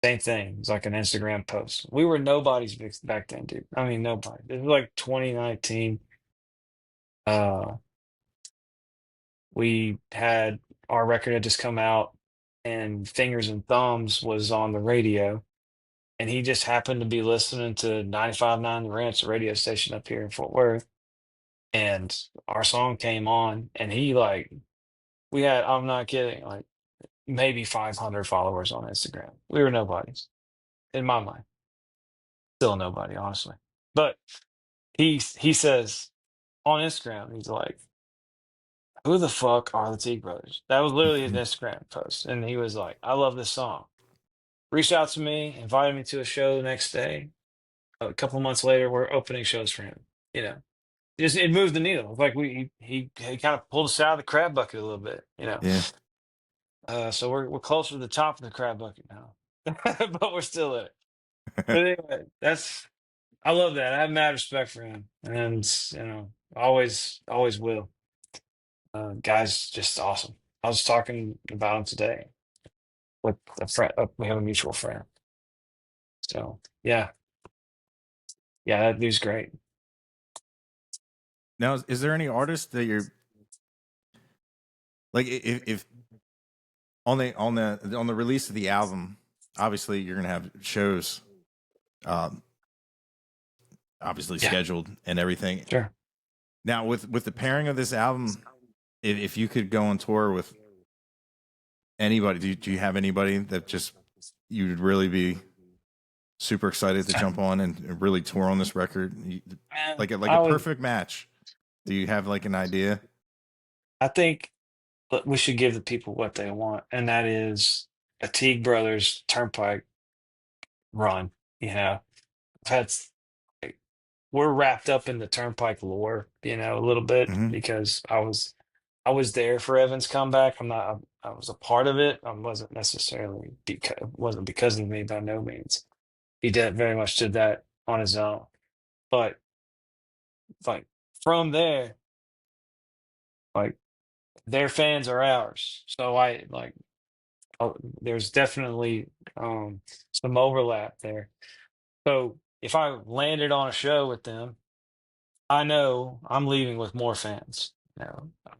same thing. It's like an Instagram post. We were nobodies back then, dude. I mean, nobody. It was like 2019. Uh, we had our record had just come out, and Fingers and Thumbs was on the radio, and he just happened to be listening to 95.9 The Ranch, the radio station up here in Fort Worth, and our song came on, and he like we had, I'm not kidding, like maybe 500 followers on Instagram. We were nobodies in my mind. Still nobody, honestly. But he says on Instagram, he's like, "Who the fuck are the Teague brothers?" That was literally his Instagram post, and he was like, "I love this song." Reached out to me, invited me to a show the next day. A couple months later, we're opening shows for him. You know, just it moved the needle. Like he kind of pulled us out of the crab bucket a little bit. Yeah. So we're closer to the top of the crab bucket now, but we're still in it. But anyway, I love that. I have mad respect for him, and always will. Guy's just awesome. I was talking about him today with a friend. We have a mutual friend. So yeah, that dude's great. Now, is there any artist that you're like, if on the release of the album, obviously you're gonna have shows, um, obviously Yeah, scheduled and everything. sure. Now, with the pairing of this album, if you could go on tour with anybody, do you have anybody that just you'd really be super excited to jump on and really tour on this record? Man, Like a I would. perfect match. Do you have like an idea? I think that we should give the people what they want, and that is a Teague Brothers Turnpike run. You know, that's like, we're wrapped up in the Turnpike lore, a little bit Hmm. because I was there for Evan's comeback. I'm not. I was a part of it. I wasn't necessarily because wasn't because of me by no means. He did very much did that on his own. But like from there, like their fans are ours. So I like there's definitely some overlap there. So if I landed on a show with them, I know I'm leaving with more fans.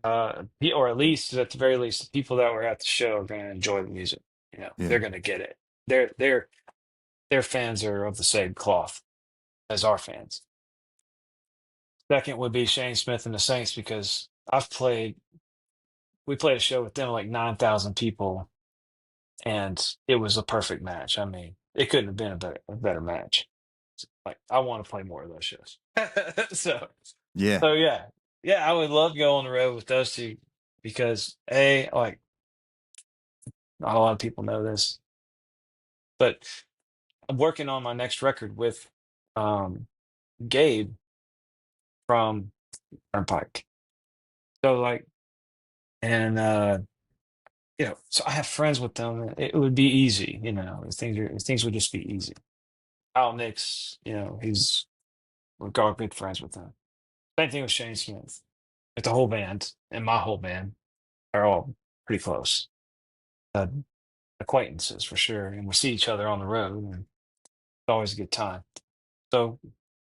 Or at least at the very least, the people that were at the show are going to enjoy the music. Yeah. They're going to get it. Their fans are of the same cloth as our fans. Second would be Shane Smith and the Saints because we played a show with them like 9,000 people, and it was a perfect match. I mean, it couldn't have been a better match. Like I want to play more of those shows. so Yeah. so yeah, I would love to go on the road with those two because like not a lot of people know this, but I'm working on my next record with um Gabe from Turnpike. So like, and so I have friends with them. It would be easy, things would just be easy. Al Nix, we're all good friends with him. Same thing with Shane Smith. Like the whole band and my whole band are all pretty close. Uh, Acquaintances for sure. And we see each other on the road and it's always a good time. So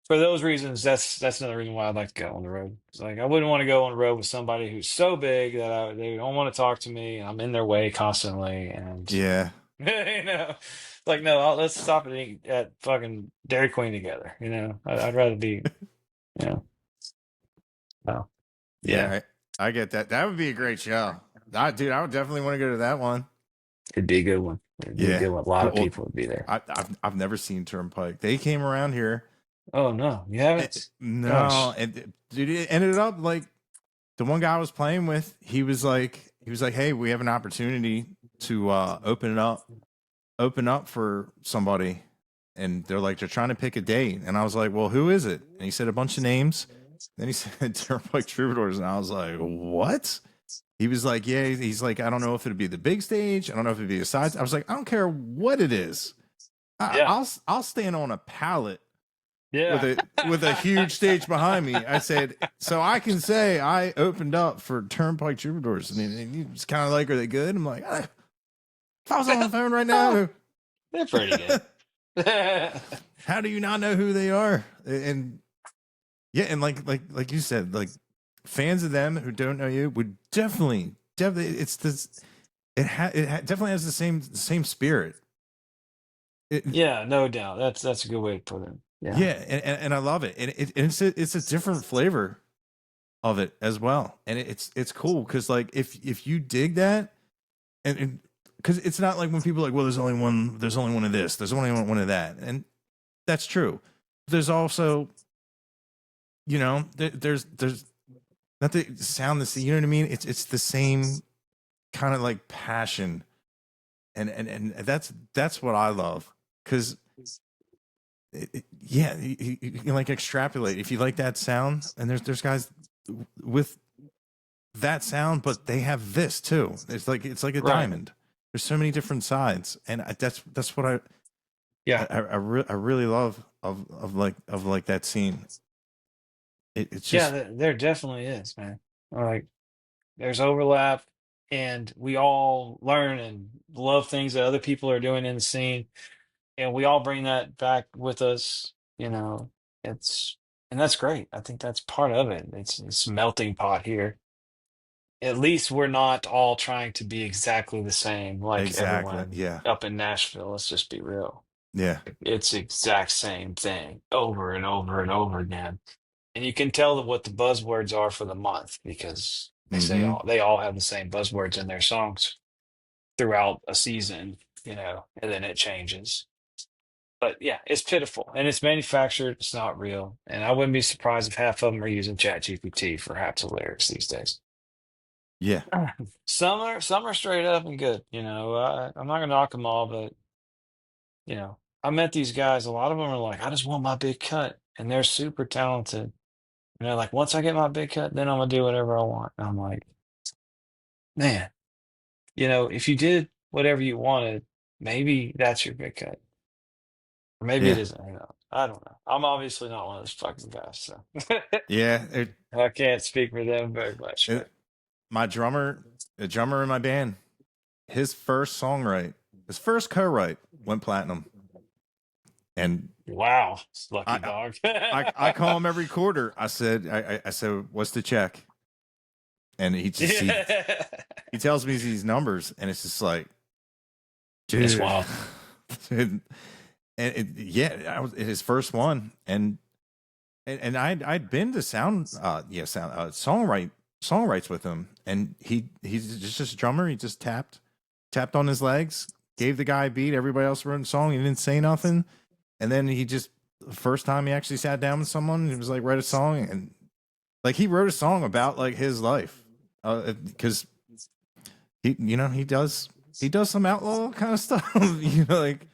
for those reasons, that's another reason why I'd like to go on the road. It's like I wouldn't want to go on the road with somebody who's so big that they don't want to talk to me. I'm in their way constantly, and Yeah. like no, let's stop and eat at fucking Dairy Queen together. I'd rather be, you know, oh yeah, Yeah. I get that. That would be a great show. Dude, I would definitely want to go to that one. it'd be a good one. It'd be a Yeah. good one. A lot of Well, people would be there. I've never seen Turnpike. They came around here. Oh no, you Eh, haven't? no, Gosh, and dude, it ended up like the one guy I was playing with. He was like, hey, we have an opportunity. to open up for somebody, and they're like they're trying to pick a date, and I was like, well, who is it? And he said a bunch of names. Then he said Turnpike Troubadours, and I was like, what? He was like, yeah. He's like, I don't know if it'd be the big stage. I don't know if it'd be the sides. I was like, I don't care what it is. Yeah. I'll stand on a pallet Yeah. with a huge stage behind me. I said, so I can say I opened up for Turnpike Troubadours, and he was kind of like, are they good? I'm like, if I was on the phone right now, They're pretty good. how do you not know who they are? And yeah, and like you said, like fans of them who don't know you would definitely it's this definitely has the same spirit. Yeah, no doubt. That's a good way to put it. Yeah. Yeah, and I love it. And it's a different flavor of it as well. And it's cool because like if you dig that, and because it's not like when people are like, well, there's only one of this, there's only one of that, and that's true. There's also, there's not the sound, the you know what I mean. It's the same kind of like passion, and that's what I love because yeah, you can like extrapolate if you like that sound, and there's guys with that sound, but they have this too. It's like a Right. diamond. There's so many different sides, and that's what Yeah. I really love of like that scene. It's just Yeah, there definitely is, man. Like there's overlap and we all learn and love things that other people are doing in the scene and we all bring that back with us, you know. It's and that's great. I think that's part of it. It's a melting pot here. At least we're not all trying to be exactly the same like exactly, everyone yeah, up in Nashville. Let's just be real. yeah, It's the exact same thing over and over and over again. And you can tell what the buzzwords are for the month because mm-hmm, they all have the same buzzwords in their songs throughout a season, and then it changes. But yeah, it's pitiful and it's manufactured. It's not real. And I wouldn't be surprised if half of them are using ChatGPT for half the lyrics these days. yeah, Some are straight up and good. I'm not gonna knock them all, but I met these guys. A lot of them are like, I just want my big cut, and they're super talented. And they're like, once I get my big cut, then I'm gonna do whatever I want. And I'm like, man, if you did whatever you wanted, maybe that's your big cut, or maybe it yeah, isn't. I don't know. I'm obviously not one of those fucking guys, so yeah. I can't speak for them very much. But My the drummer in my band, his first co-write went platinum, and wow, lucky I dog. I call him every quarter. I said, what's the check? And Yeah, he tells me these numbers, and it's just like, it's dude, wild. yeah, I was his first one, and I'd been to songwrites with him, and he's just a drummer. He just tapped on his legs, gave the guy a beat. Everybody else wrote a song. He didn't say nothing, and then he just the first time he actually sat down with someone, he was like, write a song, and like he wrote a song about like his life, because he does some outlaw kind of stuff, like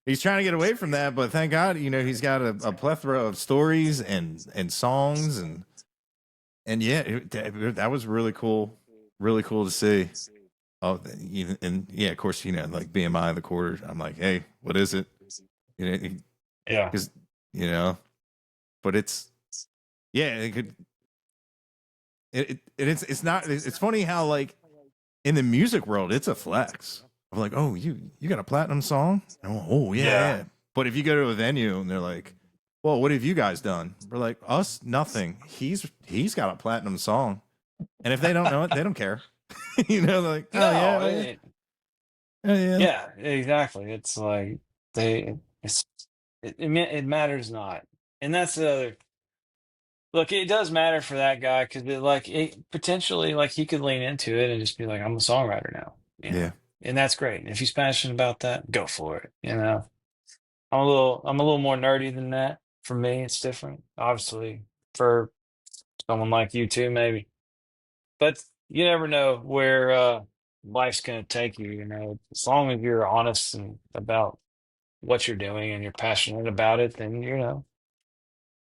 he's trying to get away from that, but thank God, he's got a plethora of stories and songs, and yeah, that was really cool to see. Oh, and yeah, of course, like BMI of the quarter. I'm like, hey, what is it? Yeah, Because you know, but it's yeah, it could. It's not. It's funny how like in the music world, it's a flex. I'm like, oh, you got a platinum song? Oh yeah, yeah. yeah. But if you go to a venue and they're like, well, what have you guys done? We're like, us, nothing. He's got a platinum song, and if they don't know it, they don't care. Like, oh No, yeah, yeah. yeah, exactly. It's like it's it matters not, and that's the other. Look, it does matter for that guy because it potentially like he could lean into it and just be like, I'm a songwriter now, Yeah. and that's great. And if he's passionate about that, go for it. I'm a little more nerdy than that. For me, it's different. Obviously, for someone like you too, maybe. But you never know where life's gonna take you, as long as you're honest and about what you're doing and you're passionate about it, then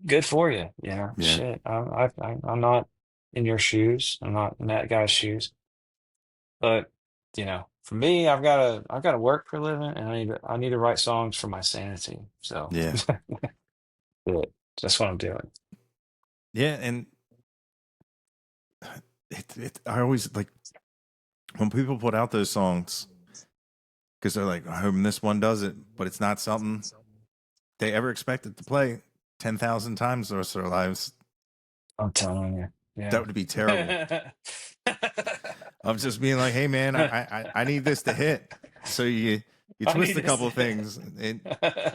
good for you. Yeah, Shit. I'm not in your shoes. I'm not in that guy's shoes. But for me, I've got to work for a living, and I need to write songs for my sanity. So yeah, but that's what I'm doing. yeah. And I always like when people put out those songs because they're like, I hope this one does it, but it's not something they ever expected to play 10,000 times the rest of their lives. I'm telling you. That Yeah. would be terrible. Of just being like, hey man, I need this to hit. So you I twist need a this couple to of things and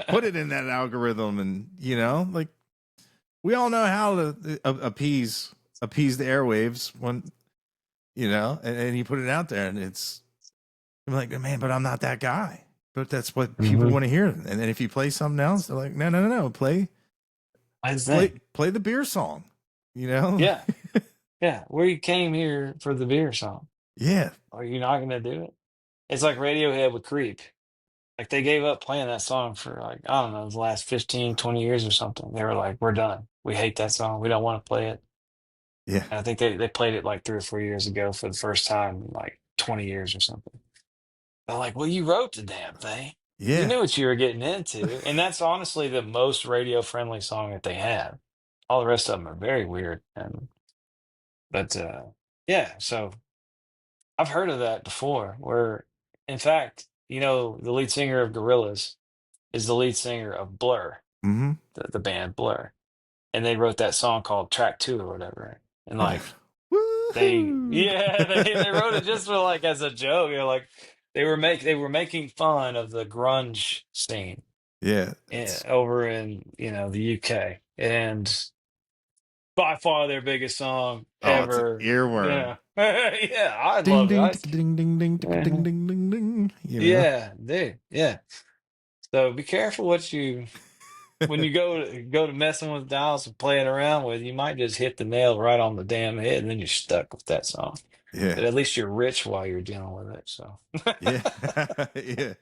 put it in that algorithm, and like we all know how to appease the airwaves when and you put it out there, and I'm like, man, but I'm not that guy. But that's what people hmm want to hear. And then if you play something else, they're like, no, no, no, no, I think. play the beer song. You know? Yeah. Yeah. Where you came here for the beer song. Yeah, Are you not gonna do it? It's like Radiohead with Creep. Like they gave up playing that song for like, I don't know, the last 15, 20 years or something. They were like, we're done. We hate that song. We don't want to play it. yeah, And I think they played it like 3 or 4 years ago for the first time in like 20 years or something. They're like, well, you wrote the damn thing. You yeah, knew what you were getting into. And that's honestly the most radio friendly song that they have. All the rest of them are very weird. But yeah, so I've heard of that before where in fact, the lead singer of Gorillaz is the lead singer of Blur, mm-hmm. the band Blur. And they wrote that song called Track Two or whatever. And like Woohoo! they wrote it just for like as a joke. Like they were making fun of the grunge scene Yeah, it's over in the UK, and by far their biggest song it's an ever. earworm. Yeah, yeah, I Ding love it. ding ding ding ding ding Uh, ding ding ding. yeah, dude, yeah. So be careful when you go to messing with dials and playing around with. You might just hit the nail right on the damn head, and then you're stuck with that song. Yeah, But at least you're rich while you're dealing with it. So yeah, yeah.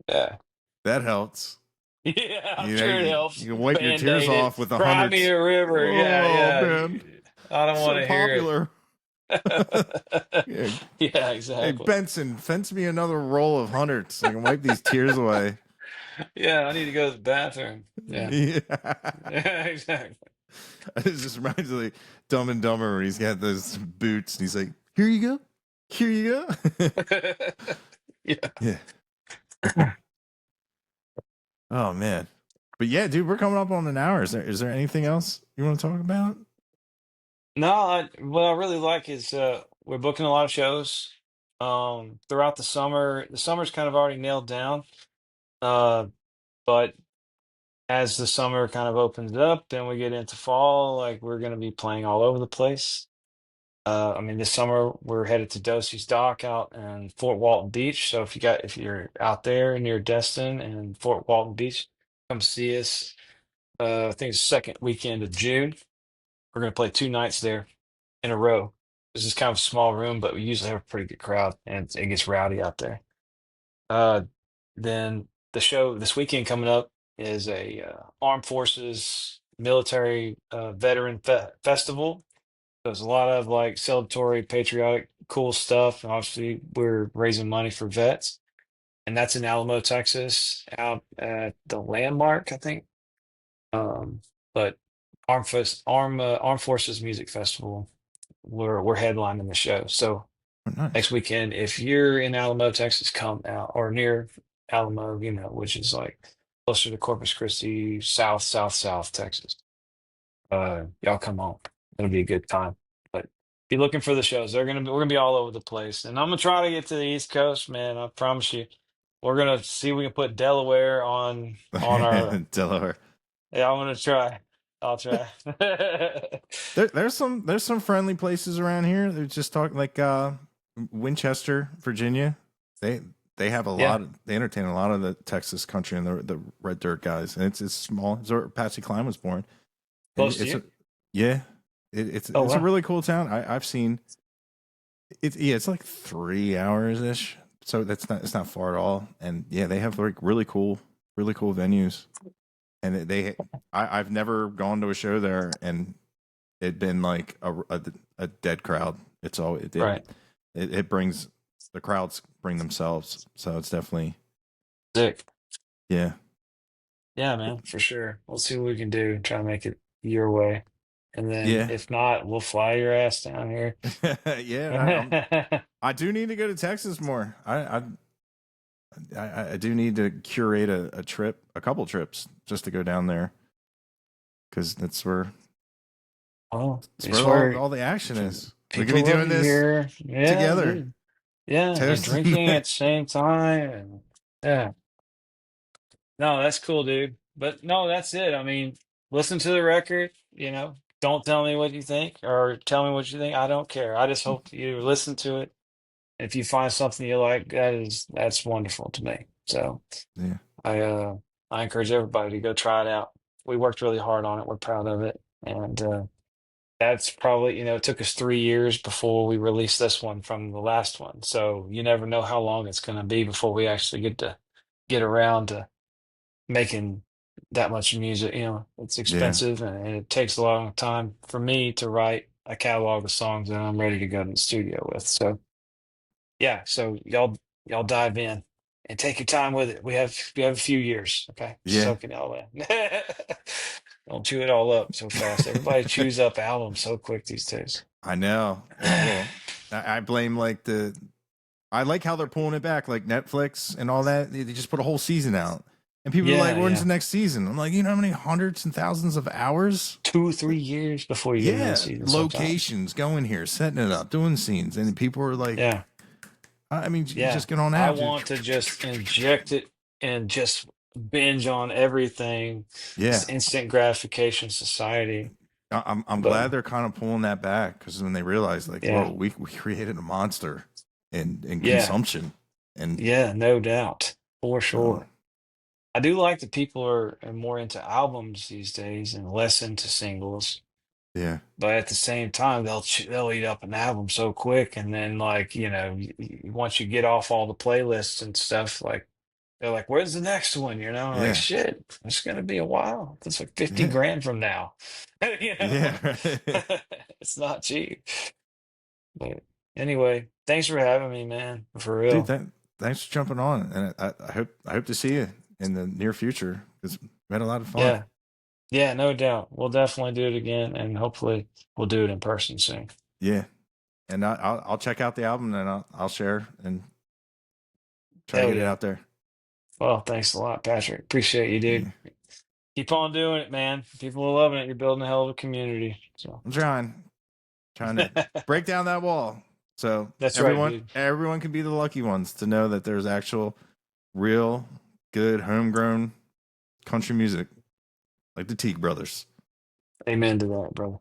yeah. That helps. Yeah, I'm You know, sure it helps. you can wipe your tears Band-Aid it. off with the Cry me hundreds. a river. Yeah, Oh yeah. man, I don't want so to hear popular. it. Yeah. Yeah, Hey exactly. Benson, fence me another roll of hundreds so I can wipe these tears away. Yeah, I need to go to the bathroom. Yeah. Yeah. Yeah, exactly. It just reminds me of Dumb and Dumber where he's got those boots and he's like, here you go. Here you go. Yeah. Yeah. Oh man. But yeah, dude, we're coming up on an hour. Is there anything else you want to talk about? No, what I really like is we're booking a lot of shows throughout the summer. The summer's kind of already nailed down. Uh, but as the summer kind of opens up and we get into fall, like we're going to be playing all over the place. I mean, this summer we're headed to Dosey's Dock out in Fort Walton Beach. So if you're out there near Destin and Fort Walton Beach, come see us. I think it's the second weekend of June. We're going to play 2 nights there in a row. This is kind of a small room, but we usually have a pretty good crowd, and it gets rowdy out there. Uh, then the show this weekend coming up is a Armed Forces Military Veteran Festival. There's a lot of like celebratory, patriotic, cool stuff. And obviously, we're raising money for vets, and that's in Alamo, Texas, out at the Landmark, I think. But Armed Forces Music Festival, we're headlining the show. So Oh, nice. next weekend, if you're in Alamo, Texas, come out or near Alamo, which is like closer to Corpus Christi, south Texas. Y'all come on. It'll be a good time. But be looking for the shows. We're gonna be all over the place. And I'm gonna try to get to the East Coast, man. I promise you. We're gonna see if we can put Delaware on our Delaware. yeah, I'm gonna try. I'll try. There's some friendly places around here. They're just talking like Winchester, Virginia. They they have a Yeah. lot. They entertain a lot of the Texas country and the red dirt guys. And it's small. It's where Patsy Cline was born. And Close to it's you? a, yeah. It's Oh a wow. really cool town. I've seen It's like 3 hours ish. So that's not it's not far at all. And yeah, they have like really cool venues. And I've never gone to a show there and it been like a dead crowd. It's all Right. it brings the crowds bring themselves. So it's definitely Sick. yeah. Yeah, man, for sure. We'll see what we can do and try to make it your way. And then Yeah. if not, we'll fly your ass down here. Yeah, I do need to go to Texas more. I do need to curate a trip, a couple trips, just to go down there because Oh, that's it's where where all the action is. We could be people love doing you this here. Yeah, together, dude. Yeah, and toasting. drinking at the same time. And yeah, no, that's cool, dude. But no, that's it. I mean, listen to the record, don't tell me what you think or tell me what you think. I don't care. I just hope you listen to it. If you find something you like, that's wonderful to me. So Yeah, I uh I encourage everybody to go try it out. We worked really hard on it. We're proud of it. And that's probably, it took us 3 years before we released this one from the last one. So you never know how long it's going to be before we actually get around to making that much music. It's yeah, expensive and it takes a long time for me to write a catalog of songs that I'm ready to go to the studio with. So yeah, so y'all dive in and take your time with it. We have a few years, okay? yeah. Soak it all in. Don't chew it all up so fast. Everybody chews up albums so quick these days. I know. Well, I blame like the. I like how they're pulling it back, like Netflix and all that. They just put a whole season out, and people are like, Yeah, "When's yeah. the next season?" I'm like, you know how many hundreds and thousands of hours? 2, 3 years before you get another Yeah, season sometimes. locations, going here, setting it up, doing scenes, and people are like, Yeah, I mean, you yeah. just get on I out. want to just inject it and just binge on everything. Yeah, This instant gratification society. I'm But glad they're kind of pulling that back because when they realize, like, whoa, yeah, we created a monster in yeah, consumption, and yeah, no doubt. For so sure. I do like that people are more into albums these days and less into singles. yeah, But at the same time, they'll eat up an album so quick, and then like once you get off all the playlists and stuff, like they're like, "Where's the next one?" Like yeah, shit, it's gonna be a while. It's like 50 yeah, grand from now. You know, yeah. it's not cheap. But anyway, thanks for having me, man. For Dude, real. thanks for jumping on, and I hope to see you in the near future because we had a lot of fun. Yeah, yeah, no doubt. We'll definitely do it again, and hopefully we'll do it in person soon. Yeah, and I'll check out the album and I'll share and try to Hell get it yeah. out there. Well, thanks a lot, Patrick. Appreciate you, dude. Yeah, Keep on doing it, man. People are loving it. You're building a hell of a community. So I'm trying to break down that wall so that's right, dude. everyone can be the lucky ones to know that there's actual real good homegrown country music like the Teague brothers. Amen to that, brother.